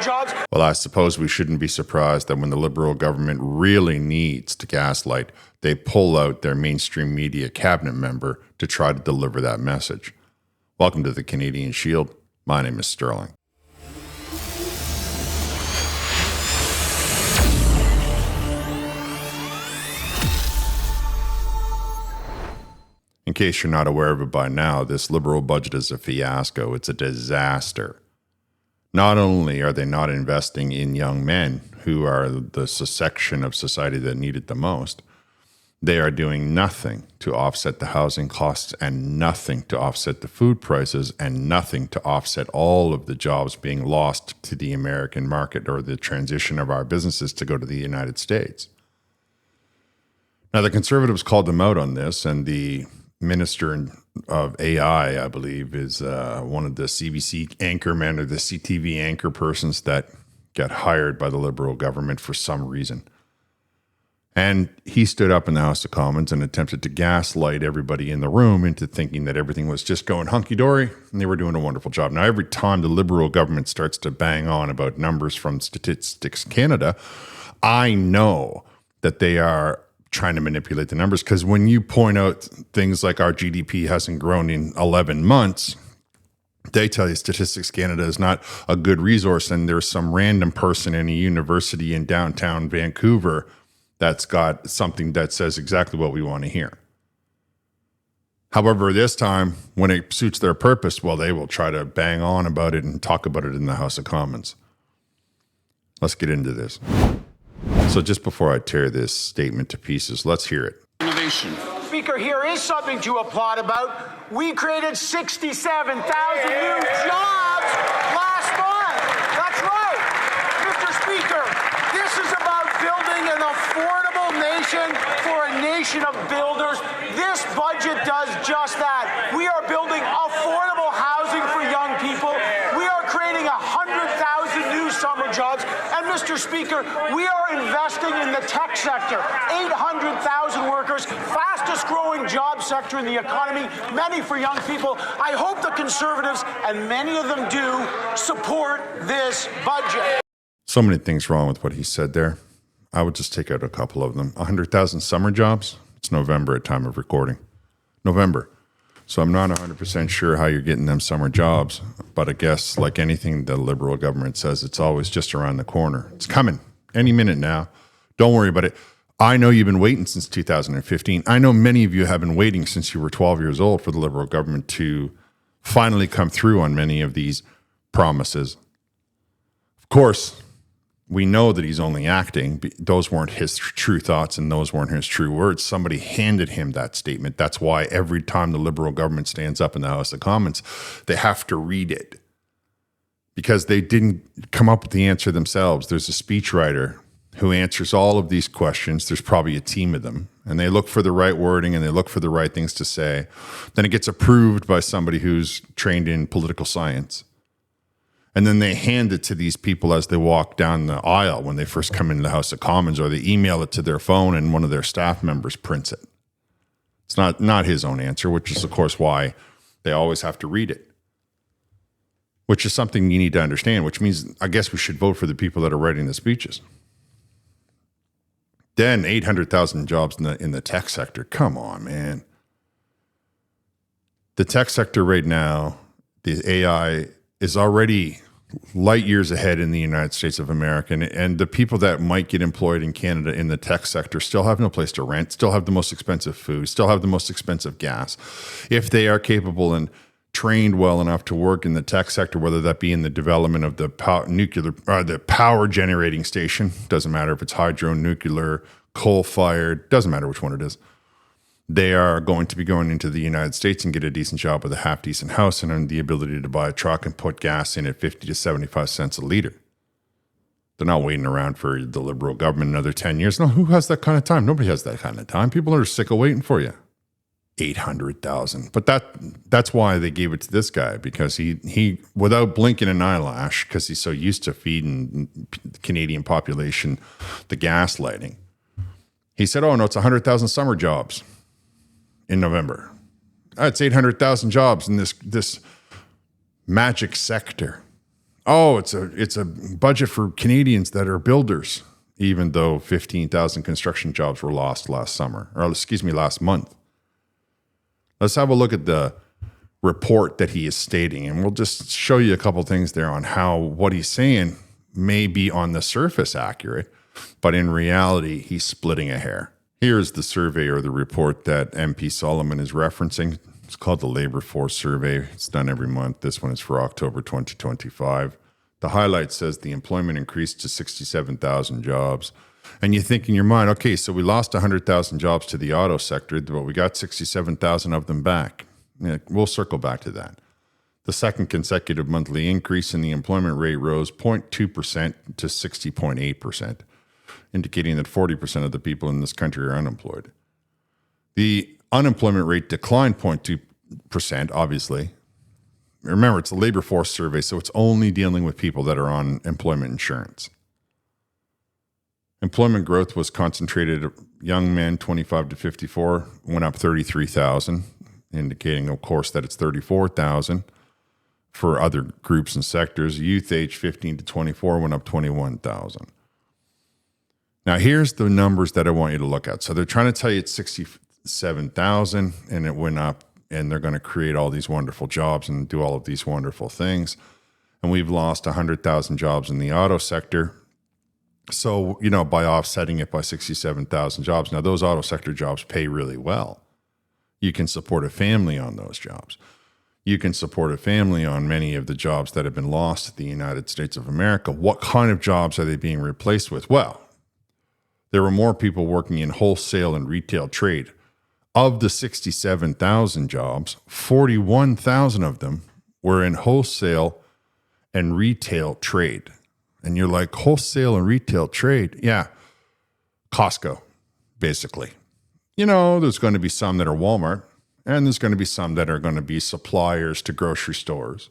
jobs. Well, I suppose we shouldn't be surprised that when the Liberal government really needs to gaslight, they pull out their mainstream media cabinet member to try to deliver that message. Welcome to the Canadian Shield. My name is Sterling. In case you're not aware of it by now, this Liberal budget is a fiasco. It's a disaster. Not only are they not investing in young men, who are the section of society that need it the most, they are doing nothing to offset the housing costs and nothing to offset the food prices and nothing to offset all of the jobs being lost to the American market or the transition of our businesses to go to the United States. Now, the Conservatives called them out on this, and the Minister of AI, I believe, is one of the CBC anchormen or the CTV anchor persons that got hired by the Liberal government for some reason. And he stood up in the House of Commons and attempted to gaslight everybody in the room into thinking that everything was just going hunky-dory and they were doing a wonderful job. Now, every time the Liberal government starts to bang on about numbers from Statistics Canada, I know that they are trying to manipulate the numbers, because when you point out things like our GDP hasn't grown in 11 months, they tell you Statistics Canada is not a good resource, and there's some random person in a university in downtown Vancouver that's got something that says exactly what we want to hear. However, this time, when it suits their purpose, well, they will try to bang on about it and talk about it in the House of Commons. Let's get into this. So just before I tear this statement to pieces, let's hear it. Innovation. Speaker, here is something to applaud about. We created 67,000 new jobs last month. That's right. Mr. Speaker, this is about building an affordable nation for a nation of builders. This budget does just that. We are building affordable housing for young people. We are creating 100,000 new summer jobs. And Mr. Speaker, we are investing in the tech sector. 800,000 workers, fastest growing job sector in the economy, many for young people. I hope the Conservatives, and many of them do, support this budget. So many things wrong with what he said there. I would just take out a couple of them. 100,000 summer jobs. It's November at time of recording. November. So I'm not 100% sure how you're getting them summer jobs, but I guess like anything the Liberal government says, it's always just around the corner. It's coming any minute now. Don't worry about it. I know you've been waiting since 2015. I know many of you have been waiting since you were 12 years old for the Liberal government to finally come through on many of these promises. Of course, we know that he's only acting. Those weren't his true thoughts and those weren't his true words. Somebody handed him that statement. That's why every time the Liberal government stands up in the House of Commons, they have to read it, because they didn't come up with the answer themselves. There's a speechwriter who answers all of these questions. There's probably a team of them, and they look for the right wording and they look for the right things to say. Then it gets approved by somebody who's trained in political science. And then they hand it to these people as they walk down the aisle when they first come into the House of Commons, or they email it to their phone and one of their staff members prints it. It's not his own answer, which is, of course, why they always have to read it, which is something you need to understand, which means I guess we should vote for the people that are writing the speeches. Then 800,000 jobs in the tech sector. Come on, man. The tech sector right now, the AI is already light years ahead in the United States of America. And the people that might get employed in Canada in the tech sector still have no place to rent, still have the most expensive food, still have the most expensive gas. If they are capable and trained well enough to work in the tech sector, whether that be in the development of the the power generating station, doesn't matter if it's hydro, nuclear, coal-fired, doesn't matter which one it is. They are going to be going into the United States and get a decent job with a half-decent house and the ability to buy a truck and put gas in at 50 to 75 cents a liter. They're not waiting around for the Liberal government another 10 years. No, who has that kind of time? Nobody has that kind of time. People are sick of waiting for you. 800,000. But that's why they gave it to this guy, because he without blinking an eyelash, because he's so used to feeding the Canadian population the gaslighting, he said, oh, no, it's 100,000 summer jobs in November. It's 800,000 jobs in this magic sector. Oh, it's a budget for Canadians that are builders, even though 15,000 construction jobs were lost last month. Let's have a look at the report that he is stating, and we'll just show you a couple things there on how what he's saying may be on the surface accurate, but in reality, he's splitting a hair. Here's the survey or the report that MP Solomon is referencing. It's called the Labor Force Survey. It's done every month. This one is for October 2025. The highlight says the employment increased to 67,000 jobs. And you think in your mind, okay, so we lost 100,000 jobs to the auto sector, but we got 67,000 of them back. Yeah, we'll circle back to that. The second consecutive monthly increase in the employment rate rose 0.2% to 60.8%, indicating that 40% of the people in this country are unemployed. The unemployment rate declined 0.2%, obviously. Remember, it's a labor force survey, so it's only dealing with people that are on employment insurance. Employment growth was concentrated at young men 25 to 54, went up 33,000, indicating, of course, that it's 34,000 for other groups and sectors. Youth age 15 to 24 went up 21,000. Now, here's the numbers that I want you to look at. So they're trying to tell you it's 67,000 and it went up, and they're going to create all these wonderful jobs and do all of these wonderful things. And we've lost 100,000 jobs in the auto sector. So, by offsetting it by 67,000 jobs, now those auto sector jobs pay really well. You can support a family on those jobs. You can support a family on many of the jobs that have been lost in the United States of America. What kind of jobs are they being replaced with? Well, there were more people working in wholesale and retail trade. Of the 67,000 jobs, 41,000 of them were in wholesale and retail trade. And you're like, wholesale and retail trade? Yeah, Costco, basically. There's going to be some that are Walmart, and there's going to be some that are going to be suppliers to grocery stores.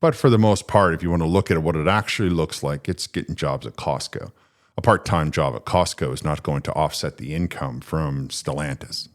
But for the most part, if you want to look at what it actually looks like, it's getting jobs at Costco. A part-time job at Costco is not going to offset the income from Stellantis.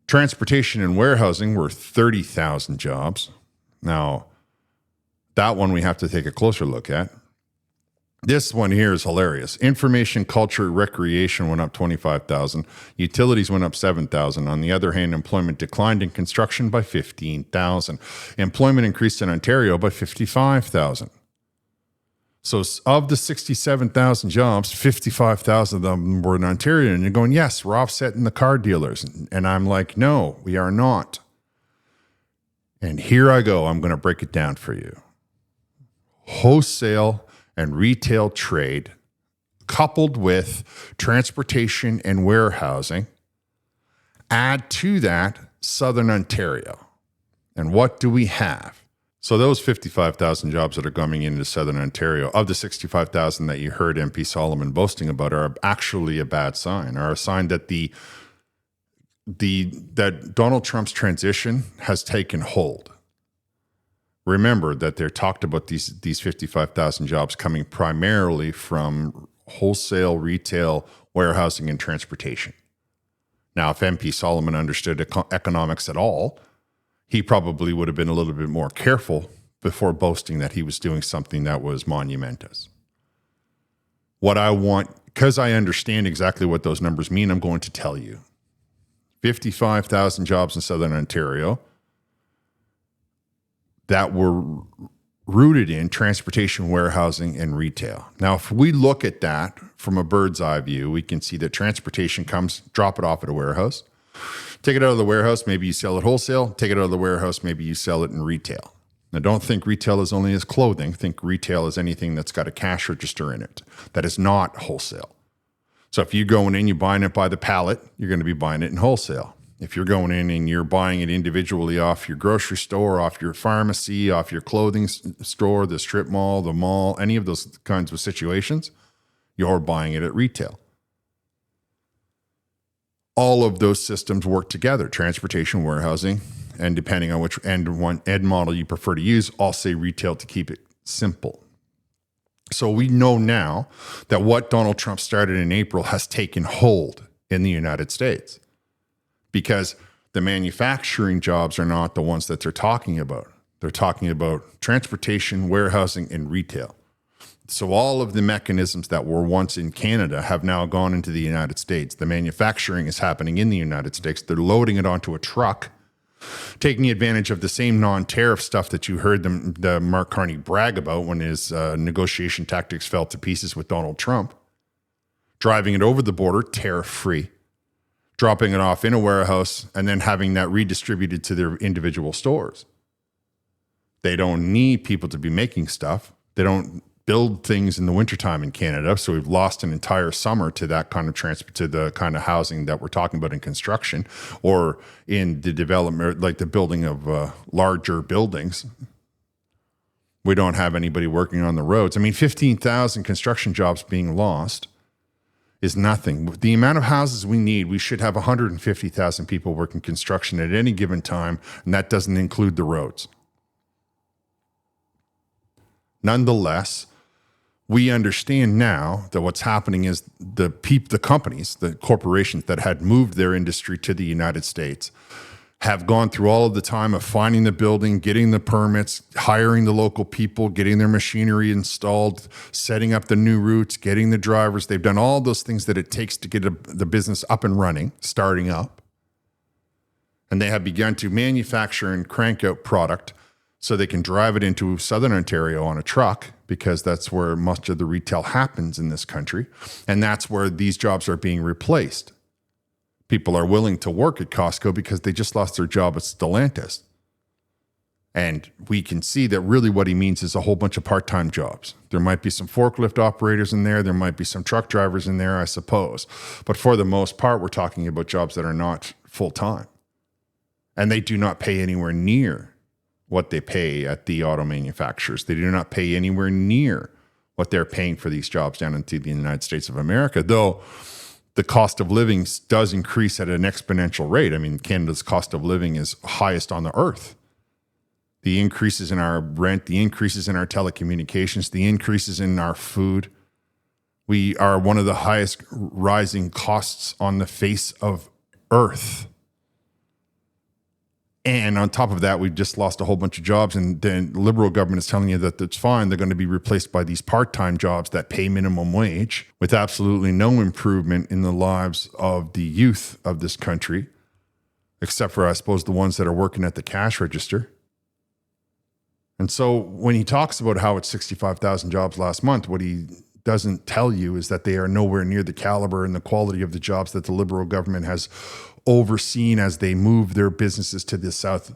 Transportation and warehousing were 30,000 jobs. Now, that one we have to take a closer look at. This one here is hilarious. Information, culture, recreation went up 25,000. Utilities went up 7,000. On the other hand, employment declined in construction by 15,000. Employment increased in Ontario by 55,000. So of the 67,000 jobs, 55,000 of them were in Ontario. And you're going, yes, we're offsetting the car dealers. And I'm like, no, we are not. And here I go. I'm going to break it down for you. Wholesale and retail trade, coupled with transportation and warehousing, add to that Southern Ontario. And what do we have? So those 55,000 jobs that are coming into Southern Ontario, of the 65,000 that you heard MP Solomon boasting about, are actually a bad sign, are a sign that that Donald Trump's transition has taken hold. Remember that they're talked about these 55,000 jobs coming primarily from wholesale, retail, warehousing, and transportation. Now, if MP Solomon understood economics at all, he probably would have been a little bit more careful before boasting that he was doing something that was monumentous. What I want, because I understand exactly what those numbers mean, I'm going to tell you. 55,000 jobs in Southern Ontario that were rooted in transportation, warehousing, and retail. Now, if we look at that from a bird's eye view, we can see that transportation comes, drop it off at a warehouse. Take it out of the warehouse, maybe you sell it wholesale. Take it out of the warehouse, maybe you sell it in retail. Now, don't think retail is only as clothing. Think retail is anything that's got a cash register in it. That is not wholesale. So if you're going in, you're buying it by the pallet, you're going to be buying it in wholesale. If you're going in and you're buying it individually off your grocery store, off your pharmacy, off your clothing store, the strip mall, the mall, any of those kinds of situations, you're buying it at retail. All of those systems work together, transportation, warehousing, and depending on which end model you prefer to use, I'll say retail to keep it simple. So we know now that what Donald Trump started in April has taken hold in the United States, because the manufacturing jobs are not the ones that they're talking about. They're talking about transportation, warehousing, and retail. So all of the mechanisms that were once in Canada have now gone into the United States. The manufacturing is happening in the United States. They're loading it onto a truck, taking advantage of the same non-tariff stuff that you heard the Mark Carney brag about when his negotiation tactics fell to pieces with Donald Trump, driving it over the border tariff-free, dropping it off in a warehouse, and then having that redistributed to their individual stores. They don't need people to be making stuff. They don't build things in the wintertime in Canada, so we've lost an entire summer to that kind of to the kind of housing that we're talking about in construction or in the development, like the building of larger buildings. We don't have anybody working on the roads. I mean, 15,000 construction jobs being lost is nothing. The amount of houses we need, we should have 150,000 people working construction at any given time, and that doesn't include the roads. Nonetheless, we understand now that what's happening is the companies, the corporations that had moved their industry to the United States have gone through all of the time of finding the building, getting the permits, hiring the local people, getting their machinery installed, setting up the new routes, getting the drivers. They've done all those things that it takes to get the business up and running, starting up. And they have begun to manufacture and crank out product so they can drive it into Southern Ontario on a truck, because that's where much of the retail happens in this country. And that's where these jobs are being replaced. People are willing to work at Costco because they just lost their job at Stellantis. And we can see that really what he means is a whole bunch of part-time jobs. There might be some forklift operators in there. There might be some truck drivers in there, I suppose. But for the most part, we're talking about jobs that are not full-time. And they do not pay anywhere near what they pay at the auto manufacturers. They do not pay anywhere near what they're paying for these jobs down into the United States of America, though the cost of living does increase at an exponential rate. I mean, Canada's cost of living is highest on the earth. The increases in our rent, the increases in our telecommunications, the increases in our food. We are one of the highest rising costs on the face of earth. And on top of that, we've just lost a whole bunch of jobs. And then the Liberal government is telling you that it's fine. They're going to be replaced by these part-time jobs that pay minimum wage with absolutely no improvement in the lives of the youth of this country, except for, I suppose, the ones that are working at the cash register. And so when he talks about how it's 65,000 jobs last month, what he doesn't tell you is that they are nowhere near the caliber and the quality of the jobs that the Liberal government has overseen as they move their businesses to the south.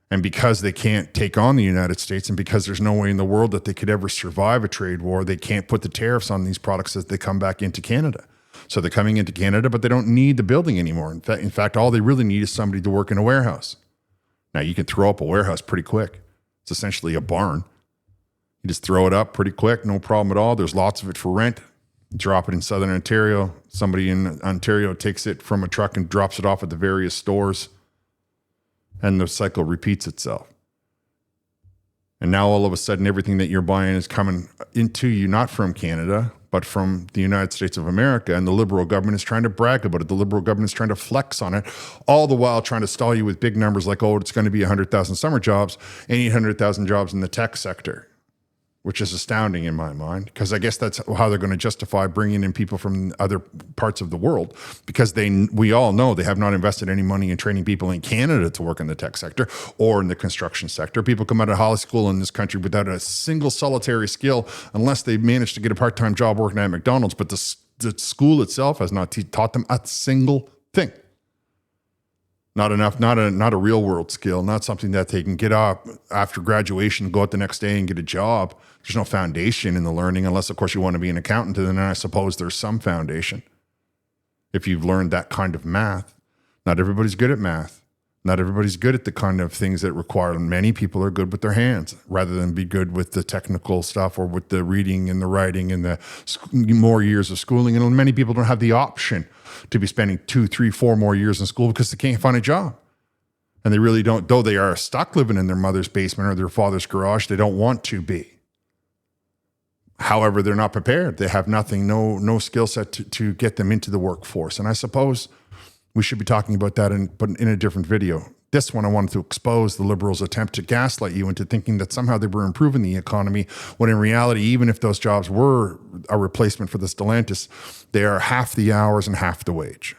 And because they can't take on the United States, and because there's no way in the world that they could ever survive a trade war, they can't put the tariffs on these products as they come back into Canada. So they're coming into Canada, but they don't need the building anymore. In fact, all they really need is somebody to work in a warehouse. Now, you can throw up a warehouse pretty quick. It's essentially a barn. You just throw it up pretty quick, no problem at all. There's lots of it for rent. Drop it in Southern Ontario. Somebody in Ontario takes it from a truck and drops it off at the various stores. And the cycle repeats itself. And now all of a sudden, everything that you're buying is coming into you, not from Canada, but from the United States of America. And the Liberal government is trying to brag about it. The Liberal government is trying to flex on it, all the while trying to stall you with big numbers like, oh, it's going to be 100,000 summer jobs and 800,000 jobs in the tech sector, which is astounding in my mind, because I guess that's how they're going to justify bringing in people from other parts of the world, because we all know they have not invested any money in training people in Canada to work in the tech sector or in the construction sector. People come out of high school in this country without a single solitary skill unless they manage to get a part-time job working at McDonald's, but the school itself has not taught them a single thing. Not enough, not a real world skill, not something that they can get up after graduation, go out the next day and get a job. There's no foundation in the learning, unless, of course, you want to be an accountant, and then I suppose there's some foundation. If you've learned that kind of math, not everybody's good at math. Not everybody's good at the kind of things that require. Many people are good with their hands rather than be good with the technical stuff or with the reading and the writing and the more years of schooling. And many people don't have the option to be spending 2, 3, 4 more years in school because they can't find a job. And they really don't, though they are stuck living in their mother's basement or their father's garage, they don't want to be. However, they're not prepared. They have nothing, no skill set to get them into the workforce. And I suppose we should be talking about that but in a different video. This one, I wanted to expose the Liberals' attempt to gaslight you into thinking that somehow they were improving the economy, when in reality, even if those jobs were a replacement for the Stellantis, they are half the hours and half the wage.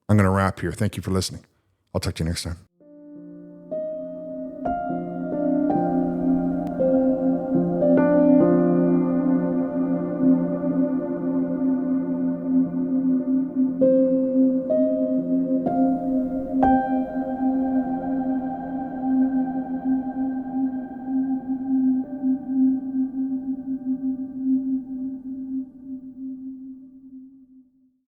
I'm going to wrap here. Thank you for listening. I'll talk to you next time.